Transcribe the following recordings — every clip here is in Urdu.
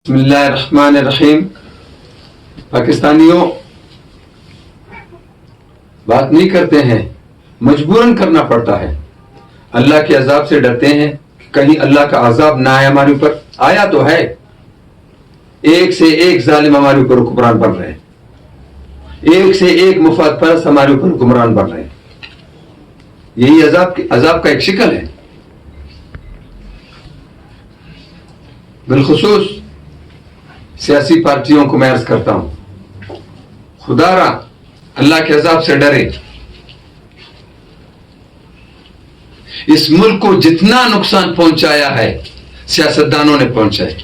بسم اللہ الرحمن الرحیم۔ پاکستانیوں بات نہیں کرتے ہیں، مجبوراً کرنا پڑتا ہے۔ اللہ کے عذاب سے ڈرتے ہیں کہ کہیں اللہ کا عذاب نہ آئے ہمارے اوپر۔ آیا تو ہے، ایک سے ایک ظالم ہمارے اوپر حکمران بن رہے ہیں، ایک سے ایک مفاد پرست ہمارے اوپر حکمران بن رہے ہیں۔ یہی عذاب کا ایک شکل ہے۔ بالخصوص سیاسی پارٹیوں کو میں عرض کرتا ہوں، خدا را اللہ کے عذاب سے ڈرے۔ اس ملک کو جتنا نقصان پہنچایا ہے سیاستدانوں نے پہنچایا۔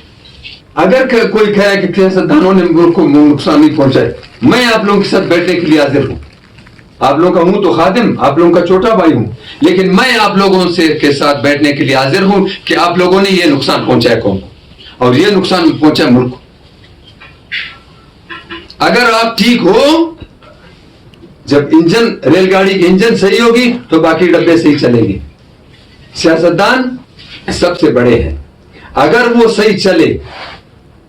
اگر کوئی کہے کہ سیاستدانوں نے ملک کو نقصان نہیں پہنچایا، میں آپ لوگوں کے ساتھ بیٹھنے کے لیے حاضر ہوں۔ آپ لوگوں کا ہوں تو خادم، آپ لوگوں کا چھوٹا بھائی ہوں، لیکن میں آپ لوگوں کے ساتھ بیٹھنے کے لیے حاضر ہوں کہ آپ لوگوں نے یہ نقصان پہنچایا قوم کو، اور یہ نقصان پہنچا ملک کو۔ اگر آپ ٹھیک ہو، جب ریل گاڑی کی انجن صحیح ہوگی تو باقی ڈبے صحیح چلیں گے۔ سیاستدان سب سے بڑے ہیں، اگر وہ صحیح چلے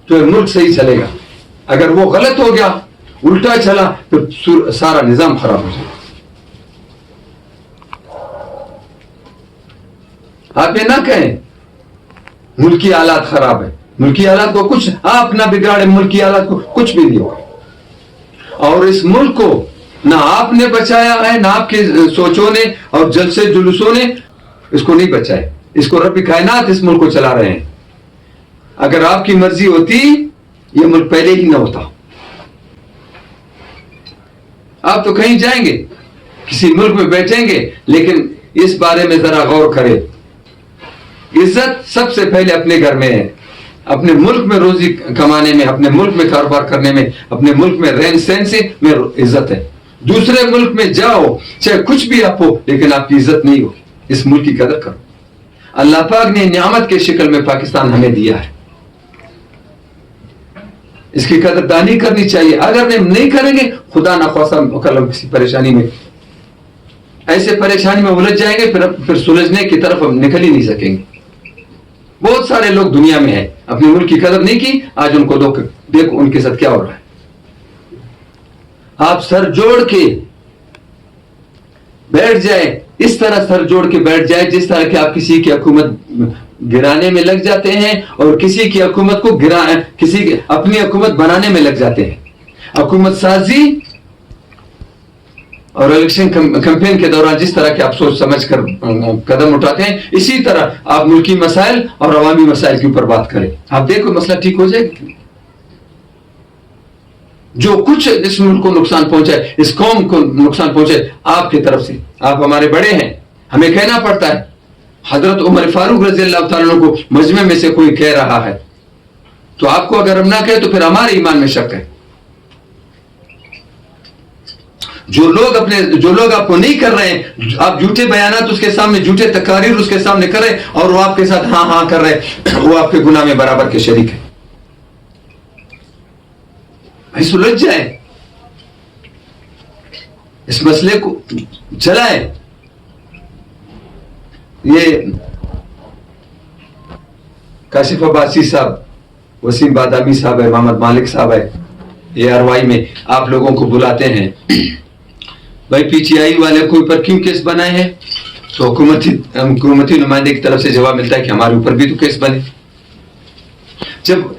تو ملک صحیح چلے گا، اگر وہ غلط ہو گیا، الٹا چلا، تو سارا نظام خراب ہو جائے گا۔ آپ یہ نہ کہیں ملکی حالات خراب ہے، ملکی حالات کو کچھ آپ نہ بگاڑے، ملکی حالات کو کچھ بھی نہیں ہوگا۔ اور اس ملک کو نہ آپ نے بچایا ہے، نہ آپ کے سوچوں نے اور جلسے جلوسوں نے اس کو نہیں بچایا۔ اس کو رب کائنات اس ملک کو چلا رہے ہیں۔ اگر آپ کی مرضی ہوتی یہ ملک پہلے ہی نہ ہوتا۔ آپ تو کہیں جائیں گے، کسی ملک میں بیٹھیں گے، لیکن اس بارے میں ذرا غور کریں، عزت سب سے پہلے اپنے گھر میں ہے، اپنے ملک میں روزی کمانے میں، اپنے ملک میں کاروبار کرنے میں، اپنے ملک میں رہن سہن سے میں عزت ہے۔ دوسرے ملک میں جاؤ، چاہے کچھ بھی آپ ہو، لیکن آپ کی عزت نہیں ہو۔ اس ملک کی قدر کرو۔ اللہ پاک نے نعمت کے شکل میں پاکستان ہمیں دیا ہے، اس کی قدردانی کرنی چاہیے۔ اگر نہیں کریں گے، خدا نخواستہ مکلم کسی پریشانی میں، ایسے پریشانی میں الجھ جائیں گے، پھر سلجھنے کی طرف ہم نکل ہی نہیں سکیں گے۔ بہت سارے لوگ دنیا میں ہیں، اپنے ملک کی قدر نہیں کی، آج ان کو دیکھو ان کے ساتھ کیا ہو رہا ہے۔ آپ سر جوڑ کے بیٹھ جائے، اس طرح سر جوڑ کے بیٹھ جائے جس طرح کہ آپ کسی کی حکومت گرانے میں لگ جاتے ہیں، اور کسی کی حکومت کو اپنی حکومت بنانے میں لگ جاتے ہیں۔ حکومت سازی اور الیکشن کمپین کے دوران جس طرح کہ آپ سوچ سمجھ کر قدم اٹھاتے ہیں، اسی طرح آپ ملکی مسائل اور عوامی مسائل کے اوپر بات کریں، آپ دیکھو مسئلہ ٹھیک ہو جائے گا۔ جو کچھ اس ملک کو نقصان پہنچائے، اس قوم کو نقصان پہنچائے، آپ کی طرف سے، آپ ہمارے بڑے ہیں، ہمیں کہنا پڑتا ہے۔ حضرت عمر فاروق رضی اللہ تعالیٰ عنہ کو مجمع میں سے کوئی کہہ رہا ہے تو آپ کو اگر ہم نہ کہے تو پھر ہمارے ایمان میں شک ہے۔ جو لوگ آپ کو نہیں کر رہے ہیں، آپ جھوٹے بیانات اس کے سامنے، جھوٹے تقاریر اس کے سامنے کر رہے، اور وہ آپ کے ساتھ ہاں ہاں کر رہے، وہ آپ کے گناہ میں برابر کے شریک ہے۔ سلجھ جائے، اس مسئلے کو چلائے۔ یہ کاشف عباسی صاحب، وسیم بادامی صاحب ہے، محمد مالک صاحب ہے، یہ اروائی میں آپ لوگوں کو بلاتے ہیں، بھائی پی ٹی آئی والے کوئی پر کیوں کیس بنائے ہیں؟ تو حکومتی نمائندے کی طرف سے جواب ملتا ہے کہ ہمارے اوپر بھی تو کیس بنے۔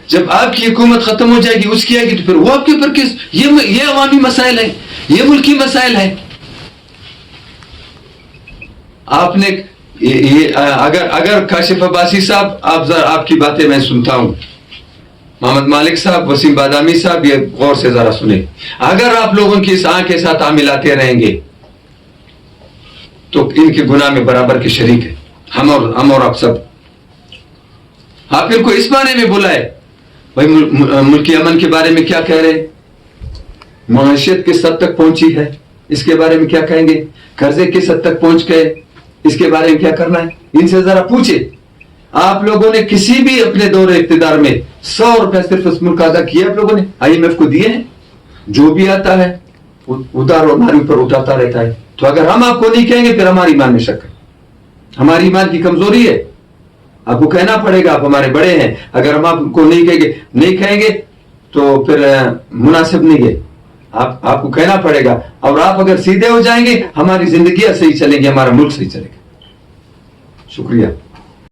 جب آپ کی حکومت ختم ہو جائے گی، اس کی آئے گی، تو پھر وہ آپ کے اوپر کیس۔ یہ عوامی مسائل ہیں، یہ ملکی مسائل ہیں۔ آپ نے اگر کاشف عباسی صاحب، آپ کی باتیں میں سنتا ہوں، محمد مالک صاحب، وسیم بادامی صاحب، یہ غور سے ذرا سنیں۔ اگر آپ لوگوں کی اس آنکھ کے ساتھ ملاتے رہیں گے تو ان کے گناہ میں برابر کے شریک ہے، ہم اور آپ سب۔ آپ ان کو اس بارے میں بلائے، بھائی ملکی امن کے بارے میں کیا کہہ رہے ہیں، معیشت کس حد تک پہنچی ہے، اس کے بارے میں کیا کہیں گے، قرضے کس حد تک پہنچ گئے، اس کے بارے میں کیا کرنا ہے، ان سے ذرا پوچھے۔ آپ لوگوں نے کسی بھی اپنے دور اقتدار میں 100 روپے صرف اس ملک ادا کیے، آپ لوگوں نے IMF کو دیے ہیں، جو بھی آتا ہے ادھار ہمارے اوپر اٹھاتا رہتا ہے۔ تو اگر ہم آپ کو نہیں کہیں گے، پھر ہماری ایمان میں شک ہے، ہماری ایمان کی کمزوری ہے۔ آپ کو کہنا پڑے گا, آپ ہمارے بڑے ہیں. اگر ہم آپ کو نہیں کہیں گے تو پھر مناسب نہیں ہے. آپ کو کہنا پڑے گا, اور آپ اگر سیدھے ہو جائیں گے ہماری زندگیاں صحیح چلیں گی, ہمارا ملک صحیح چلے گا. شکریہ.